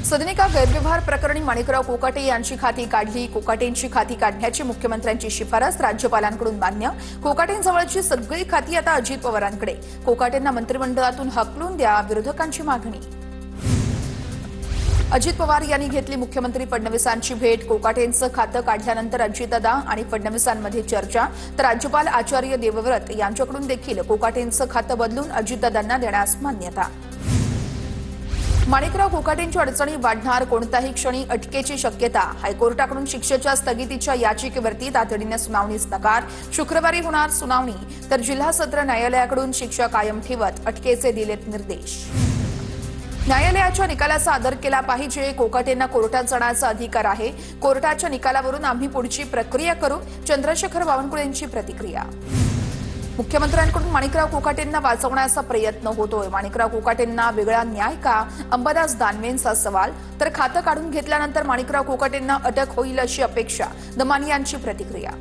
सदनिका गैरव्यवहार प्रकरणी माणिकराव कोकाटे यांची खाती काढली। कोकाटेंची खाती काढण्याची मुख्यमंत्र्यांची शिफारस राज्यपालांकडून मान्य। कोकाटेंजवळची सगळी खाती आता अजित पवारांकडे। कोकाटेंना मंत्रिमंडळातून हकलून द्या, विरोधकांची मागणी। अजित पवार यांनी घेतली मुख्यमंत्री फडणवीसांची भेट। कोकाटेंचं खातं काढल्यानंतर अजितदादा आणि फडणवीसांमध्ये चर्चा, तर राज्यपाल आचार्य देवव्रत यांच्याकडून देखील कोकाटेंचं खातं बदलून अजितदादांना देण्यास मान्यता। माणिकराव कोकाटेंच्या अडचणी वाढणार, कोणत्याही क्षणी अटकेची शक्यता। हायकोर्टाकडून शिक्षेच्या स्थगितीच्या याचिकेवरती तातडीने सुनावणीस नकार। शुक्रवारी होणार सुनावणी, तर जिल्हा सत्र न्यायालयाकडून शिक्षा कायम ठेवत अटकेचे दिलेत निर्देश। न्यायालयाच्या निकालाचा आदर केला पाहिजे। कोकाटेंना कोर्टात जाण्याचा अधिकार आहे। कोर्टाच्या निकालावरून आम्ही पुढची प्रक्रिया करू, चंद्रशेखर बावनकुळेंची प्रतिक्रिया। मुख्यमंत्र्यांकडून माणिकराव कोकाटेंना वाचवण्याचा प्रयत्न होतोय। माणिकराव कोकाटेंना वेगळा न्याय का, अंबादास दानवेंचा सवाल, तर खातं काढून घेतल्यानंतर माणिकराव कोकाटेंना अटक होईल अशी अपेक्षा, दमानी यांची प्रतिक्रिया।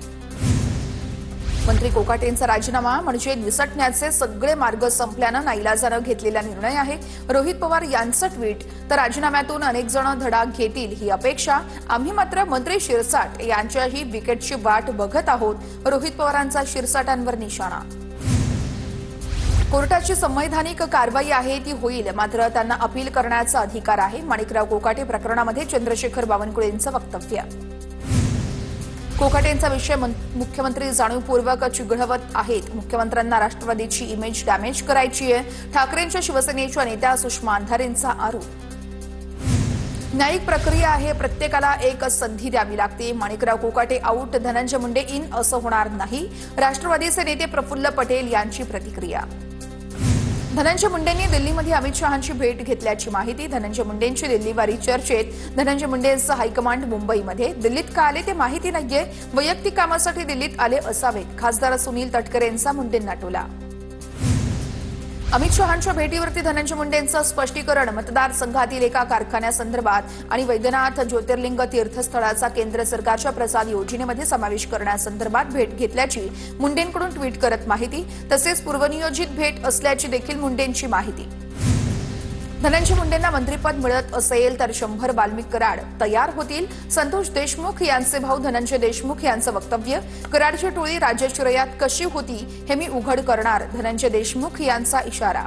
मंत्री कोकाटेंचा राजीनामा म्हणजे निसटण्याचे सगळे मार्ग संपल्यानं नाईलाजानं घेतलेला निर्णय आहे। रोहित पवार यांचं ट्विट, तर राजीनाम्यातून अनेक जण धडा घेतील ही अपेक्षा। आम्ही मात्र मंत्री शिरसाट यांच्याही विकेटची वाट बघत आहोत। रोहित पवारांचा शिरसाटांवर निशाणा। कोर्टाची संवैधानिक कारवाई आहे ती होईल, मात्र त्यांना अपील करण्याचा अधिकार आहे। माणिकराव कोकाटे प्रकरणामध्ये चंद्रशेखर बावनकुळेंचं वक्तव्य। कोकाटेंचा विषय मुख्यमंत्री जाणीवपूर्वक चिघळवत आहेत। मुख्यमंत्र्यांना राष्ट्रवादीची इमेज डॅमेज करायची आहे, ठाकरेंच्या शिवसेनेच्या नेत्या सुषमा अंधारेंचा आरोप। न्यायिक प्रक्रिया आहे, प्रत्येकाला एक संधी द्यावी लागते। माणिकराव कोकाटे आऊट, धनंजय मुंडे इन असं होणार नाही, राष्ट्रवादीचे नेते प्रफुल्ल पटेल यांची प्रतिक्रिया। धनंजय मुंडेंनी दिल्लीमध्ये अमित शहांची भेट घेतल्याची माहिती। धनंजय मुंडेंची दिल्लीवारी चर्चेत। धनंजय मुंडेंचं हायकमांड मुंबईमध्ये। दिल्लीत का आले ते माहिती नाहीये, वैयक्तिक कामासाठी दिल्लीत आले असावेत, खासदार सुनील तटकरेंचा मुंडेंना टोला। अमित शहांच्या भेटीवरती धनंजय मुंडेंचं स्पष्टीकरण। मतदारसंघातील एका कारखान्यासंदर्भात आणि वैद्यनाथ ज्योतिर्लिंग तीर्थस्थळाचा केंद्र सरकारच्या प्रसाद योजनेमध्ये समावेश करण्यासंदर्भात भेट घेतल्याची मुंडेंकडून ट्विट करत माहिती, तसेच पूर्वनियोजित भेट असल्याची देखील मुंडेंची माहिती। धनंजय मुंडेंना मंत्रिपद मिळत असेल तर 100 वाल्मिक कराड तयार होतील, संतोष देशमुख यांचे भाऊ धनंजय देशमुख यांचं वक्तव्य। कराडची टोळी राज्याश्रयात कशी होती हे मी उघड करणार, धनंजय देशमुख यांचा इशारा।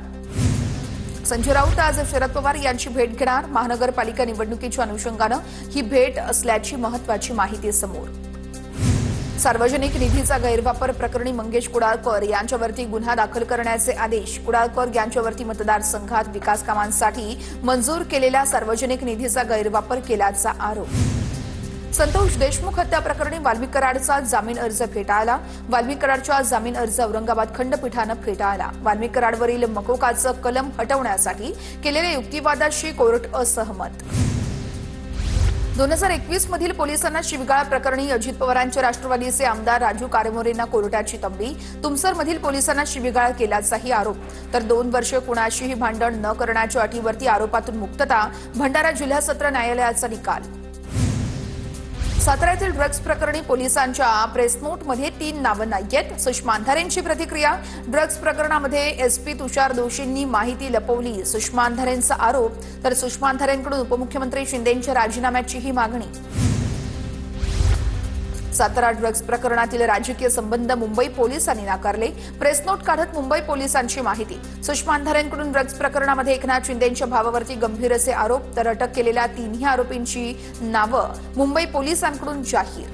संजय राऊत आज शरद पवार यांची भेट घेणार। महानगरपालिका निवडणुकीच्या अनुषंगानं ही भेट असल्याची महत्वाची माहिती समोर। सार्वजनिक निधीचा गैरवापर प्रकरणी मंगेश कुडाळकर यांच्यावरती गुन्हा दाखल करण्याचे आदेश। कुडाळकर यांच्यावरती मतदारसंघात विकास कामांसाठी मंजूर केलेल्या सार्वजनिक निधीचा गैरवापर केल्याचा आरोप। संतोष देशमुख हत्या प्रकरणी वाल्मिक कराडचा जामीन अर्ज फेटाळला। वाल्मिक कराडचा जामीन अर्ज औरंगाबाद खंडपीठानं फेटाळला। वाल्मिक कराडवरील मकोकाचं कलम हटवण्यासाठी केलेल्या युक्तिवादाशी कोर्ट असहमत। 2021 मधील पोलिसांना शिवीगाळ प्रकरणी अजित पवारांच्या राष्ट्रवादीचे आमदार राजू कारमोरेंना कोर्टाची तंबी। तुमसरमधील पोलिसांना शिवीगाळ केल्याचाही आरोप, तर 2 वर्षे कुणाशीही भांडण न करण्याच्या अटीवरती आरोपातून मुक्तता। भंडारा जिल्हा सत्र न्यायालयाचा निकाल। सातारा येथील ड्रग्ज प्रकरणी पोलिसांच्या प्रेस नोटमध्ये 3 नावं नाहीयेत, सुषमा अंधारेंची प्रतिक्रिया। ड्रग्ज प्रकरणामध्ये एसपी तुषार दोशींनी माहिती लपवली, सुषमा अंधारेंचा आरोप, तर सुषमा अंधारेंकडून उपमुख्यमंत्री शिंदेंच्या राजीनाम्याचीही मागणी। सातारा ड्रग्ज प्रकरणातील राजकीय संबंध मुंबई पोलिसांनी नाकारले। प्रेस नोट काढत मुंबई पोलिसांची माहिती। सुषमा अंधारेंकडून ड्रग्ज प्रकरणामध्ये एकनाथ शिंदेंच्या भावावरती गंभीर असे आरोप, तर अटक केलेल्या 3ही आरोपींची नावं मुंबई पोलिसांकडून जाहीर।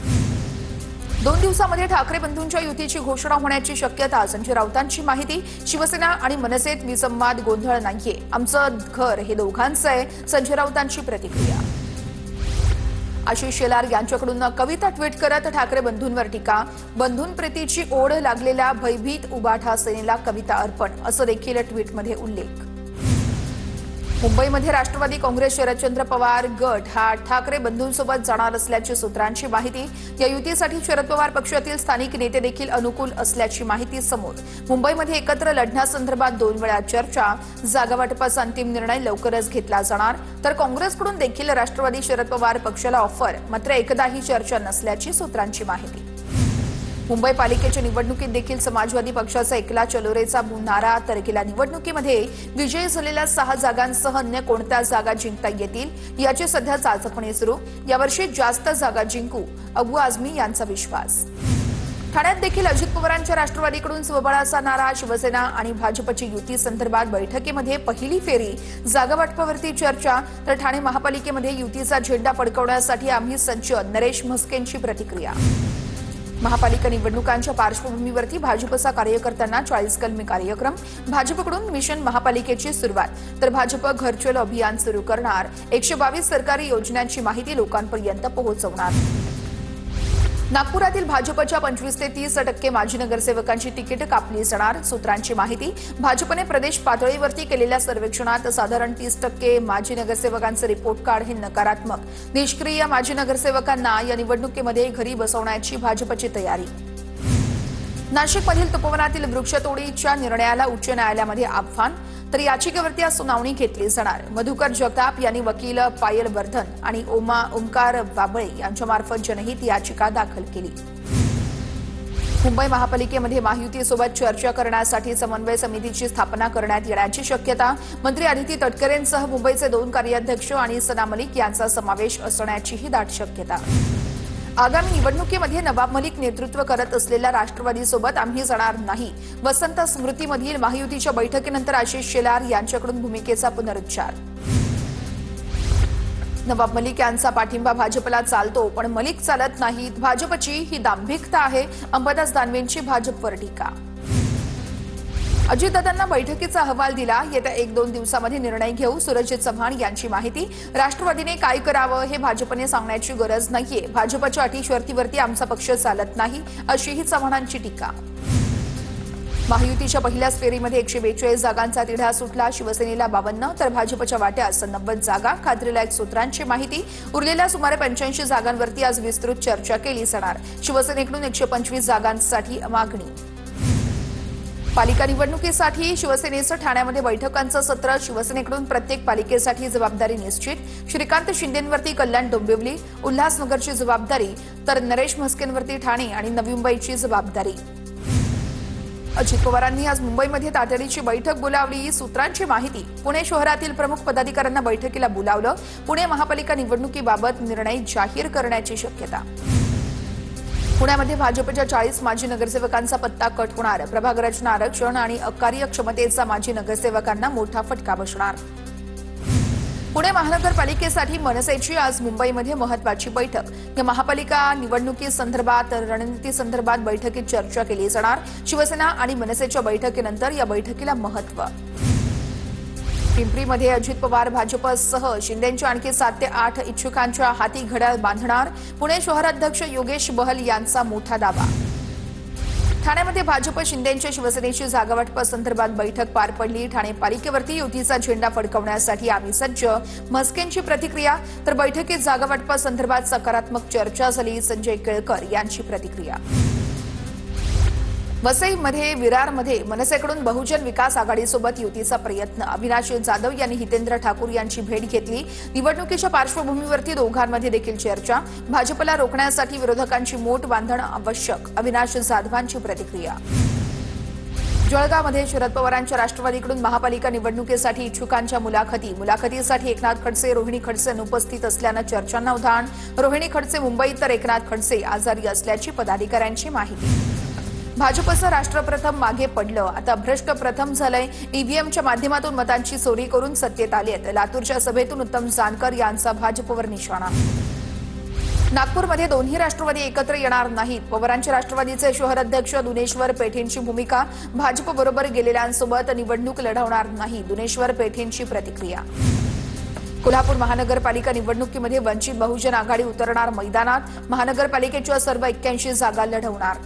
2 दिवसांमध्ये ठाकरे बंधूंच्या युतीची घोषणा होण्याची शक्यता। संजय राऊतांची माहिती। शिवसेना आणि मनसेत विसंवाद गोंधळ नाहीये, आमचं घर हे दोघांचं आहे, संजय राऊतांची प्रतिक्रिया। आशिष शेलार यांच्याकडून कविता ट्विट करत ठाकरे बंधूंवर टीका। बंधूंप्रीतीची ओढ लागलेल्या भयभीत उबाठा सेनेला कविता अर्पण, असं देखील ट्विटमध्ये उल्लेख। मुंबईमध्ये राष्ट्रवादी काँग्रेस शरदचंद्र पवार गट हा ठाकरे बंधूंसोबत जाणार असल्याची सूत्रांची माहिती। या युतीसाठी शरद पवार पक्षातील स्थानिक नेते देखील अनुकूल असल्याची माहिती समोर। मुंबईमध्ये एकत्र लढण्यासंदर्भात 2 वेळा चर्चा। जागा वाटपाचा अंतिम निर्णय लवकरच घेतला जाणार, तर काँग्रेसकडून देखील राष्ट्रवादी शरद पवार पक्षाला ऑफर, मात्र एकदाही चर्चा नसल्याची सूत्रांची माहिती। मुंबई पालिकेच्या निवडणुकीत देखील समाजवादी पक्षाचा एकला चलोरेचा नारा तर गेल्या निवडणुकीमध्ये विजयी झालेल्या 6 जागांसह अन्य कोणत्या जागा जिंकता येतील याची सध्या चाचपणी सुरू। यावर्षी जास्त जागा जिंकू अबू आझमी यांचा विश्वास। ठाण्यात देखील अजित पवारांच्या राष्ट्रवादीकडून स्वबळाचा नारा। शिवसेना आणि भाजपची युती संदर्भात बैठकीमध्ये पहिली फेरी, जागा वाटपावरती चर्चा। तर ठाणे महापालिकेमध्ये युतीचा झेंडा फडकवण्यासाठी आम्ही सज्ज, नरेश म्हस्केंची प्रतिक्रिया। महापालिका निवडणुकांच्या पार्श्वभूमीवरती भाजपचा कार्यकर्त्यांना 40 कलमी कार्यक्रम। भाजपकडून मिशन महापालिकेची सुरुवात, तर भाजप घरचल अभियान सुरू करणार। 122 सरकारी योजनांची माहिती लोकांपर्यंत पोहोचवणार। नागपुरातील भाजपच्या 25 ते 30% माजी नगरसेवकांची तिकीट कापली जाणार। सूत्रांची माहिती, भाजपने प्रदेश पातळीवरती केलेल्या सर्वेक्षणात साधारण 30% माजी नगरसेवकांचे रिपोर्ट कार्ड हे नकारात्मक। निष्क्रिय माजी नगरसेवकांना या निवडणुकीमध्ये घरी बसवण्याची भाजपची तयारी। नाशिकमधील तपोवनातील वृक्षतोडीच्या निर्णयाला उच्च न्यायालयामध्ये आव्हान, तर याचिकेवरती आज सुनावणी घेतली जाणार। मधुकर जगताप यांनी वकील पायल वर्धन आणि ओमकार बाबळे यांच्यामार्फत जनहित याचिका दाखल केली। मुंबई महापालिकेमध्ये महायुतीसोबत चर्चा करण्यासाठी समन्वय समितीची स्थापना करण्यात येण्याची शक्यता। मंत्री अदिती तटकरेंसह मुंबईचे 2 कार्याध्यक्ष आणि सना मलिक यांचा समावेश असण्याचीही दाट शक्यता। आगामी निवडणुकीमध्ये नवाब मलिक नेतृत्व करत असलेल्या राष्ट्रवादीसोबत आम्ही जाणार नाही। वसंत स्मृतीमधील महायुतीच्या बैठकीनंतर आशिष शेलार यांच्याकडून भूमिकेचा पुनरुच्चार। नवाब मलिक यांचा पाठिंबा भाजपला चालतो, पण मलिक चालत नाहीत। भाजपची ही दांभिकता आहे। अंबादास दानवेंची भाजपवर टीका। अजितदादांना बैठकीचा अहवाल दिला, येत्या 1-2 दिवसांमध्ये निर्णय घेऊ। सुरजित चव्हाण यांची माहिती, राष्ट्रवादीने काय करावं हे भाजपने सांगण्याची गरज नाहीये। भाजपच्या अटी शर्तीवरती आमचा पक्ष चालत नाही, अशीही चव्हाणांची टीका। महायुतीच्या पहिल्याच फेरीमध्ये 142 जागांचा तिढा सुटला। शिवसेनेला 52 तर भाजपच्या वाट्यास 90 जागा। खात्रीलायक सूत्रांची माहिती, उरलेल्या सुमारे 85 जागांवरती आज विस्तृत चर्चा केली जाणार। शिवसेनेकडून 125 जागांसाठी मागणी। पालिका निवडणुकीसाठी शिवसेनेचं ठाण्यामध्ये बैठकांचं सत्र। शिवसेनेकडून प्रत्येक पालिकेसाठी जबाबदारी निश्चित। श्रीकांत शिंदेंवरती कल्याण डोंबिवली, उल्हासनगरची जबाबदारी, तर नरेश म्हस्केंवरती ठाणे आणि नवी मुंबईची जबाबदारी। अजित पवारांनी आज मुंबईमध्ये तातडीची बैठक बोलावली। सूत्रांची माहिती, पुणे शहरातील प्रमुख पदाधिकाऱ्यांना बैठकीला बोलावलं। पुणे महापालिका निवडणुकीबाबत निर्णय जाहीर करण्याची शक्यता। पुण्यामध्ये भाजपच्या 40 माजी नगरसेवकांचा पत्ता कट होणार। प्रभाग रचना आरक्षण आणि अकार्यक्षमतेचा माजी नगरसेवकांना मोठा फटका बसणार। पुणे महानगरपालिकेसाठी मनसेची आज मुंबईमध्ये महत्वाची बैठक। या महापालिका निवडणुकीसंदर्भात रणनीतीसंदर्भात बैठकीत चर्चा केली जाणार। शिवसेना आणि मनसेच्या बैठकीनंतर या बैठकीला महत्त्व। पिंपरीमध्ये अजित पवार भाजपसह शिंदेंच्या आणखी 7 ते 8 इच्छुकांच्या हाती घड्याळ बांधणार। पुणे शहराध्यक्ष योगेश बहल यांचा मोठा दावा। ठाण्यामध्ये भाजप शिंदेंच्या शिवसेनेची जागावाटपासंदर्भात बैठक पार पडली। ठाणे पालिकेवरती युतीचा झेंडा फडकवण्यासाठी आम्ही सज्ज, म्हस्केंची प्रतिक्रिया। तर बैठकीत जागावाटपासंदर्भात सकारात्मक चर्चा झाली। संजय केळकर यांची प्रतिक्रिया। वसईमध्ये विरारमध्ये मनसेकडून बहुजन विकास आघाडीसोबत युतीचा प्रयत्न। अविनाश जाधव यांनी हितेंद्र ठाकूर यांची भेट घेतली। निवडणुकीच्या पार्श्वभूमीवरती दोघांमध्ये देखील चर्चा। भाजपला रोखण्यासाठी विरोधकांची मोठ बांधणं आवश्यक। अविनाश जाधवांची प्रतिक्रिया। जळगावमध्ये शरद पवारांच्या राष्ट्रवादीकडून महापालिका निवडणुकीसाठी इच्छुकांच्या मुलाखतीसाठी एकनाथ खडसे, रोहिणी खडसे अनुपस्थित असल्यानं चर्चांना उधाण। रोहिणी खडसे मुंबईत तर एकनाथ खडसे आजारी असल्याची पदाधिकाऱ्यांची माहिती। भाजपचं राष्ट्रप्रथम मागे पडलं, आता भ्रष्ट प्रथम झालंय। ईव्हीएमच्या माध्यमातून मतांची चोरी करून सत्तेत आलेत। लातूरच्या सभेतून उत्तम जानकर यांचा भाजपवर निशाणा। नागपूरमध्ये दोन्ही राष्ट्रवादी एकत्र येणार नाहीत। पवारांच्या राष्ट्रवादीचे शहर अध्यक्ष दुनेश्वर पेठेंची भूमिका, भाजपबरोबर गेलेल्यांसोबत निवडणूक लढवणार नाही। दुनेश्वर पेठेंची प्रतिक्रिया। कोल्हापूर महानगरपालिका निवडणुकीमध्ये वंचित बहुजन आघाडी उतरणार मैदानात। महानगरपालिकेच्या सर्व 81 जागा लढवणार।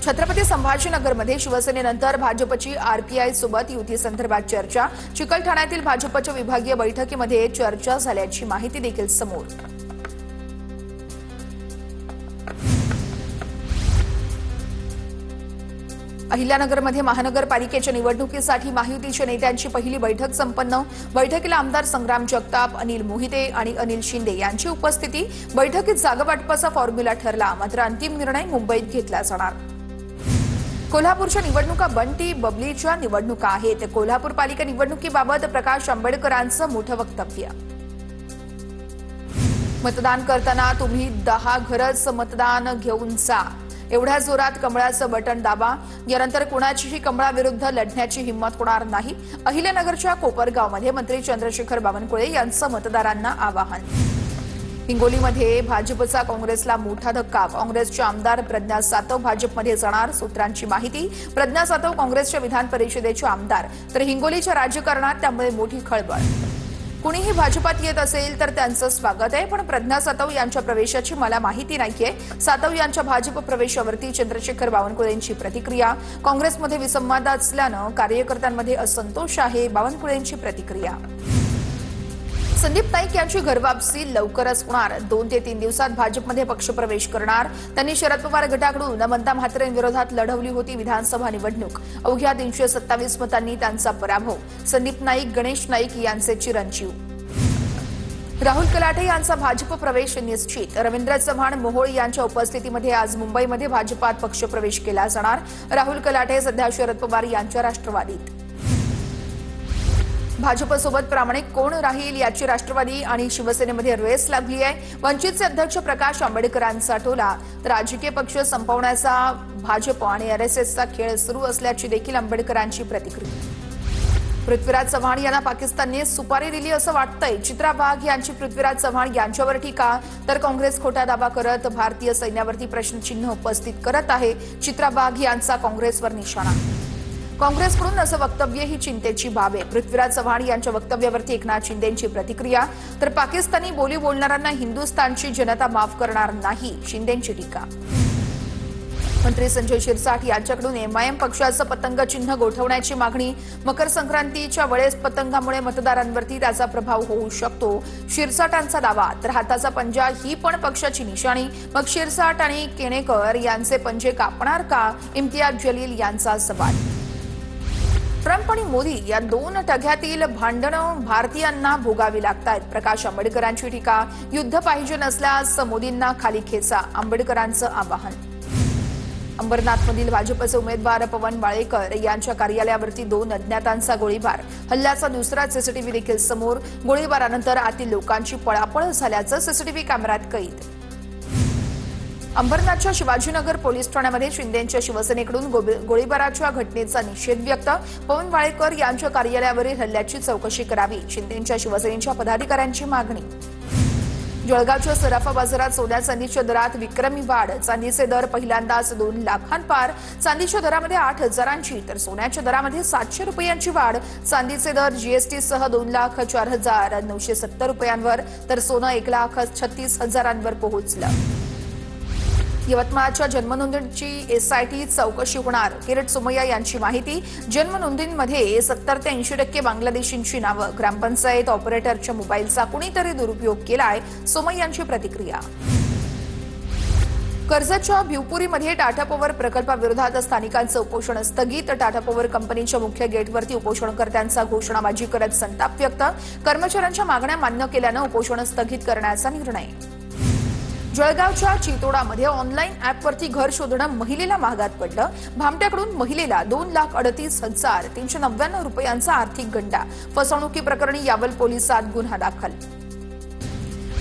छत्रपती संभाजीनगरमध्ये शिवसेनेनंतर भाजपची आरपीआय सोबत युतीसंदर्भात चर्चा। चिकलठाण्यातील भाजपच्या विभागीय बैठकीमध्ये चर्चा झाल्याची माहिती देखील समोर। अहिल्यानगरमध्ये महानगरपालिकेच्या निवडणुकीसाठी महायुतीच्या नेत्यांची पहिली बैठक संपन्न। बैठकीला आमदार संग्राम जगताप, अनिल मोहिते आणि अनिल शिंदे यांची उपस्थिती। बैठकीत जागावाटपाचा फॉर्म्युला ठरला, मात्र अंतिम निर्णय मुंबईत घेतला जाणार। कोल्हापूरच्या निवडणुका बंटी बबलीच्या निवडणुका आहेत। कोल्हापूर पालिका निवडणुकीबाबत प्रकाश आंबेडकरांचं मोठं वक्तव्य। मतदान करताना तुम्ही 10 घरच मतदान घेऊन जा, एवढ्या जोरात कमळाचं बटन दाबा, यानंतर कुणाचीही कमळाविरुद्ध लढण्याची हिंमत होणार नाही। अहिल्यानगरच्या कोपरगावमध्ये मंत्री चंद्रशेखर बावनकुळे यांचं मतदारांना आवाहन। हिंगोलीमध्ये भाजपचा काँग्रेसला मोठा धक्का, काँग्रेसचे आमदार प्रज्ञा सातव भाजपमध्ये जाणार। सूत्रांची माहिती, प्रज्ञा सातव काँग्रेसच्या विधान परिषदेचे आमदार, तर हिंगोलीच्या राजकारणात त्यामुळे मोठी खळबळ। कुणीही भाजपात येत असेल तर त्यांचं स्वागत आहे, पण प्रज्ञा सातव यांच्या प्रवेशाची मला माहिती नाहीये। सातव यांच्या भाजप प्रवेशावरती चंद्रशेखर बावनकुळेंची प्रतिक्रिया। काँग्रेसमध्ये विसंवाद असल्यानं कार्यकर्त्यांमध्ये असंतोष आहे, बावनकुळेंची प्रतिक्रिया। संदीप नाईक यांची घरवापसी लवकरच होणार। 2 ते 3 दिवसात भाजपमध्ये पक्षप्रवेश करणार। त्यांनी शरद पवार गटाकडून नमंता म्हात्रेंविरोधात लढवली होती विधानसभा निवडणूक। अवघ्या 327 मतांनी त्यांचा पराभव। संदीप नाईक, गणेश नाईक यांचे चिरंजीव। राहुल कलाटे यांचा भाजप प्रवेश निश्चित। रवींद्र चव्हाण, मोहोळ यांच्या उपस्थितीमध्ये आज मुंबईमध्ये भाजपात पक्षप्रवेश केला जाणार। राहुल कलाटे सध्या शरद पवार यांच्या राष्ट्रवादीत। भाजपसोबत प्रामाणिक कोण राहील याची राष्ट्रवादी आणि शिवसेनेमध्ये रेस लागली आहे। वंचितचे अध्यक्ष प्रकाश आंबेडकरांचा टोला, राजकीय पक्ष संपवण्याचा भाजप आणि आरएसएसचा खेळ सुरू असल्याची देखील आंबेडकरांची प्रतिक्रिया। पृथ्वीराज चव्हाण यांना पाकिस्तानने सुपारी दिली असं वाटतंय। चित्रा वाघ यांची पृथ्वीराज चव्हाण यांच्यावर टीका, तर काँग्रेस खोटा दावा करत भारतीय सैन्यावरती प्रश्नचिन्ह उपस्थित करत आहे। चित्रा वाघ यांचा काँग्रेसवर निशाणा। काँग्रेसकडून असं वक्तव्य ही चिंतेची बाब आहे। पृथ्वीराज चव्हाण यांच्या वक्तव्यावरती एकनाथ शिंदेंची प्रतिक्रिया, तर पाकिस्तानी बोली बोलणाऱ्यांना हिंदुस्थानची जनता माफ करणार नाही, शिंदेंची टीका। मंत्री संजय शिरसाट यांच्याकडून एमआयएम पक्षाचं पतंग चिन्ह गोठवण्याची मागणी। मकर संक्रांतीच्या वेळेस पतंगामुळे मतदारांवरती त्याचा प्रभाव होऊ शकतो, शिरसाटांचा दावा। तर हाताचा पंजा ही पण पक्षाची निशाणी। मग शिरसाट आणि केणेकर यांचे पंजे कापणार का, इम्तियाज जलील यांचा सवाल। ट्रम्प आणि मोदी या 2 टग्यातील भांडणं भारतीयांना भोगावी लागतात। प्रकाश आंबेडकरांची टीका, युद्ध पाहिजे नसल्यास मोदींना खाली खेचा, आंबेडकरांचं आवाहन। अंबरनाथमधील भाजपचे उमेदवार पवन वाळेकर यांच्या कार्यालयावरती 2 अज्ञातांचा गोळीबार। हल्ल्याचा दुसरा सीसीटीव्ही देखील समोर। गोळीबारानंतर आतील लोकांची पळापळ झाल्याचं सीसीटीव्ही कॅमेऱ्यात कैद। अंबरनाथच्या शिवाजीनगर पोलीस ठाण्यामध्ये शिंदेंच्या शिवसेनेकडून गोळीबाराच्या घटनेचा निषेध व्यक्त। पवन वाळेकर यांच्या कार्यालयावरील हल्ल्याची चौकशी करावी, शिंदेंच्या शिवसेनेच्या पदाधिकाऱ्यांची मागणी। जळगावच्या सराफा बाजारात सोन्या चांदीच्या दरात विक्रमी वाढ। चांदीचे दर पहिल्यांदाच 2 लाखांपार। चांदीच्या दरामध्ये 8,000ची तर सोन्याच्या दरामध्ये 700 रुपयांची वाढ। चांदीचे दर जीएसटीसह 2,04,970 रुपयांवर, तर सोनं 1,36,000वर पोहोचलं। यवतमाळच्या जन्मनोंदणीची एसआयटी चौकशी होणार। किरीट सोमय्या यांची माहिती, जन्मनोंदणीमध्ये 70 ते 80% बांगलादेशींची नावं। ग्रामपंचायत ऑपरेटरच्या मोबाईलचा कुणीतरी दुरुपयोग केलाय, सोमय्यांची प्रतिक्रिया। कर्जतच्या भिवपुरीमध्ये टाटा पॉवर प्रकल्पाविरोधात स्थानिकांचं उपोषण स्थगित। टाटा पॉवर कंपनीच्या मुख्य गेटवरती उपोषणकर्त्यांचा घोषणाबाजी करत संताप व्यक्त। कर्मचाऱ्यांच्या मागण्या मान्य केल्यानं उपोषण स्थगित करण्याचा निर्णय। जळगावच्या चितोडामध्ये ऑनलाईन ॲपवरती घर शोधणं महिलेला महागात पडलं। भामट्याकडून महिलेला 2,38,399 रुपयांचा आर्थिक गंडा। फसवणुकीप्रकरणी यावल पोलिसात गुन्हा दाखल।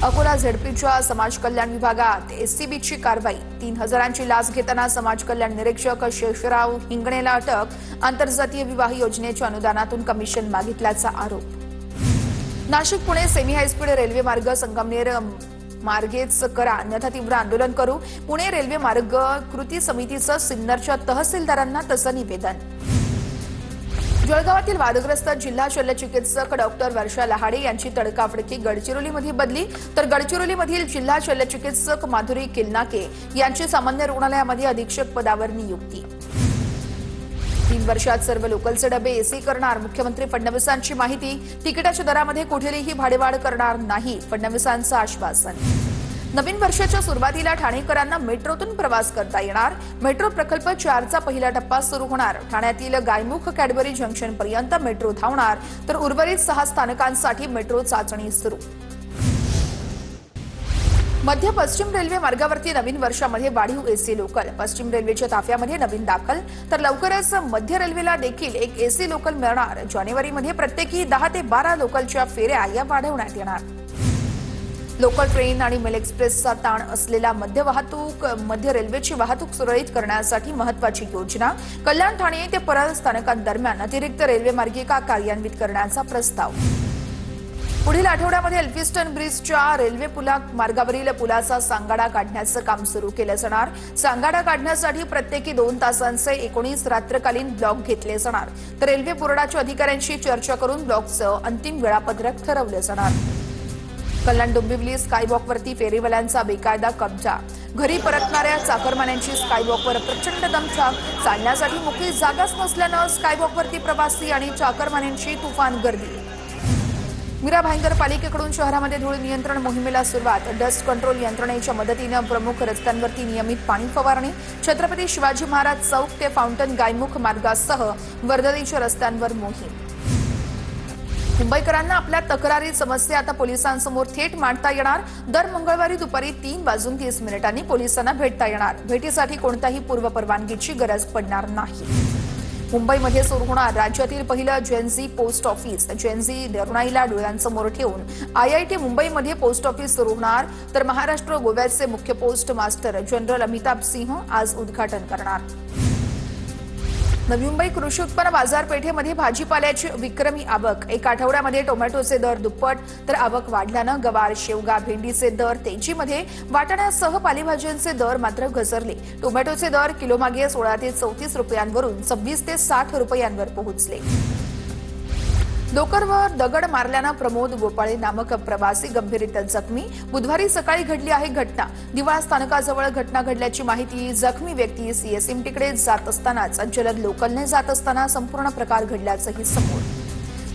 अकोला झेडपीच्या समाज कल्याण विभागात एससीबीची कारवाई। 3,000ची लाच घेताना समाज कल्याण निरीक्षक शेषराव हिंगणेला अटक। आंतरजातीय विवाह योजनेच्या अनुदानातून कमिशन मागितल्याचा आरोप। Nashik Pune semi high speed railway मार्ग संगमनेर मार्गेच करा, अन्यथा तीव्र आंदोलन करू। पुणे रेल्वे मार्ग कृती समितीचं सिन्नरच्या तहसीलदारांना तसं निवेदन। जळगावातील वादग्रस्त जिल्हा शल्यचिकित्सक डॉक्टर वर्षा लहाडे यांची तडकाफडकी गडचिरोलीमध्ये बदली, तर गडचिरोलीमधील जिल्हा शल्यचिकित्सक माधुरी किल्नाके यांची सामान्य रुग्णालयामध्ये अधीक्षक पदावर नियुक्ती। 3 वर्षात सर्व लोकलचे डबे एसी करणार, मुख्यमंत्री फडणवीसांची माहिती। तिकिटाच्या दरामध्ये कुठेही भाडेवाढ करणार नाही, फडणवीसांचं आश्वासन। नवीन वर्षाच्या सुरुवातीला ठाणेकरांना मेट्रोतून प्रवास करता येणार। मेट्रो प्रकल्प 4चा पहिला टप्पा सुरू होणार। ठाण्यातील गायमुख कॅडबरी जंक्शन पर्यंत मेट्रो धावणार, तर उर्वरित 6 स्थानकांसाठी मेट्रो चाचणी सुरू। मध्य पश्चिम रेल्वे मार्गावरती नवीन वर्षामध्ये वाढीव एसी लोकल। पश्चिम रेल्वेच्या ताफ्यामध्ये नवीन दाखल, तर लवकरच मध्य रेल्वेला देखील एक एसी लोकल मिळणार। जानेवारीमध्ये प्रत्येकी 10 ते 12 लोकलच्या फेऱ्या या वाढवण्यात येणार। लोकल ट्रेन आणि मेल एक्सप्रेसचा ताण असलेला मध्य रेल्वेची वाहतूक सुरळीत करण्यासाठी महत्त्वाची योजना। कल्याण ठाणे ते परळ स्थानकांदरम्यान अतिरिक्त रेल्वे मार्गिका कार्यान्वित करण्याचा प्रस्ताव। पुढील आठवड्यामध्ये एल्फिस्टन ब्रिजच्या रेल्वे मार्गावरील पुलाचा सांगाडा काढण्याचं काम सुरू केलं जाणार। सांगाडा काढण्यासाठी प्रत्येकी 2 तासांचे 19 रात्रकालीन ब्लॉक घेतले जाणार, तर रेल्वे बोर्डाच्या अधिकाऱ्यांशी चर्चा करून ब्लॉकचं अंतिम वेळापत्रक ठरवलं जाणार। कल्याण डोंबिवली स्कायवॉकवरती फेरीवाल्यांचा बेकायदा कब्जा। घरी परतणाऱ्या चाकरमान्यांची स्कायवॉकवर प्रचंड दमछाक। चालण्यासाठी मोकळी जागाच नसल्यानं स्कायवॉकवरती प्रवासी आणि चाकरमान्यांची तुफान गर्दी। मीरा भाईंदर पालिकेकडून शहरामध्ये धूळ नियंत्रण मोहिमेला सुरुवात। डस्ट कंट्रोल यंत्रणेच्या मदतीनं प्रमुख रस्त्यांवरती नियमित पाणी फवारणी। छत्रपती शिवाजी महाराज चौक ते फाउंटन गायमुख मार्गासह वर्दळीच्या रस्त्यांवर मोहीम। मुंबईकरांना आपल्या तक्रारी समस्या आता पोलिसांसमोर थेट मांडता येणार। दर मंगळवारी दुपारी 3:30 पोलिसांना भेटता येणार। भेटीसाठी कोणत्याही पूर्वपरवानगीची गरज पडणार नाही। मुंबईमध्ये सुरू होणार राज्यातील पहिलं जेनझी पोस्ट ऑफिस। जेनझी तरुणाईला डोळ्यांसमोर ठेवून IIT मुंबईमध्ये पोस्ट ऑफिस सुरू होणार, तर महाराष्ट्र गोव्याचे मुख्य पोस्ट मास्टर जनरल अमिताभ सिंह आज उद्घाटन करणार। नवी मुंबई कृषी उत्पन्न बाजारपेठेमध्ये भाजीपाल्याची विक्रमी आवक। एक आठवड्यामध्ये टोमॅटोचे दर दुप्पट, तर आवक वाढल्यानं गवार, शेवगा, भेंडीचे दर तेजीमध्ये। वाटाण्यासह पालेभाज्यांचे दर मात्र घसरले। टोमॅटोचे दर किलोमागे 16 ते 34 रुपयांवरून 26 ते 60 रुपयांवर पोहोचले। लोकरवर दगड मारल्यानं प्रमोद गोपाळे नामक प्रवासी गंभीररीत्या जखमी। बुधवारी सकाळी घडली आहे घटना। दिवा स्थानकाजवळ घटना घडल्याची माहिती। जखमी व्यक्ती CSMTकडे जात असतानाच जलद लोकलने जात असताना संपूर्ण प्रकार घडल्याचंही समोर।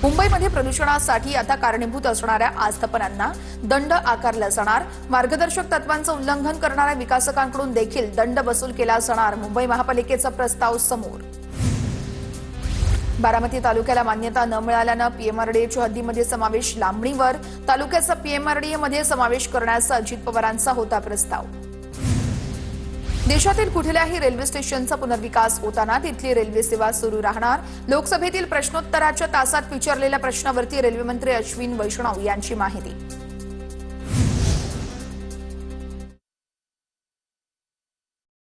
मुंबईमध्ये प्रदूषणासाठी आता कारणीभूत असणाऱ्या आस्थापनांना दंड आकारला जाणार। मार्गदर्शक तत्वांचं उल्लंघन करणाऱ्या विकासकांकडून देखील दंड वसूल केला जाणार। मुंबई महापालिकेचा प्रस्ताव समोर। बारामती तालुक्याला मान्यता न मिळाल्यानं PMRDAच्या हद्दीमध्ये समावेश लांबणीवर। तालुक्याचा PMRDA मध्ये समावेश करण्याचा अजित पवारांचा होता प्रस्ताव। देशातील कुठल्याही रेल्वे स्टेशनचा पुनर्विकास होताना तिथली रेल्वे सेवा सुरू राहणार। लोकसभेतील प्रश्नोत्तराच्या तासात विचारलेल्या प्रश्नावरती रेल्वे मंत्री अश्विन वैष्णव यांची माहिती।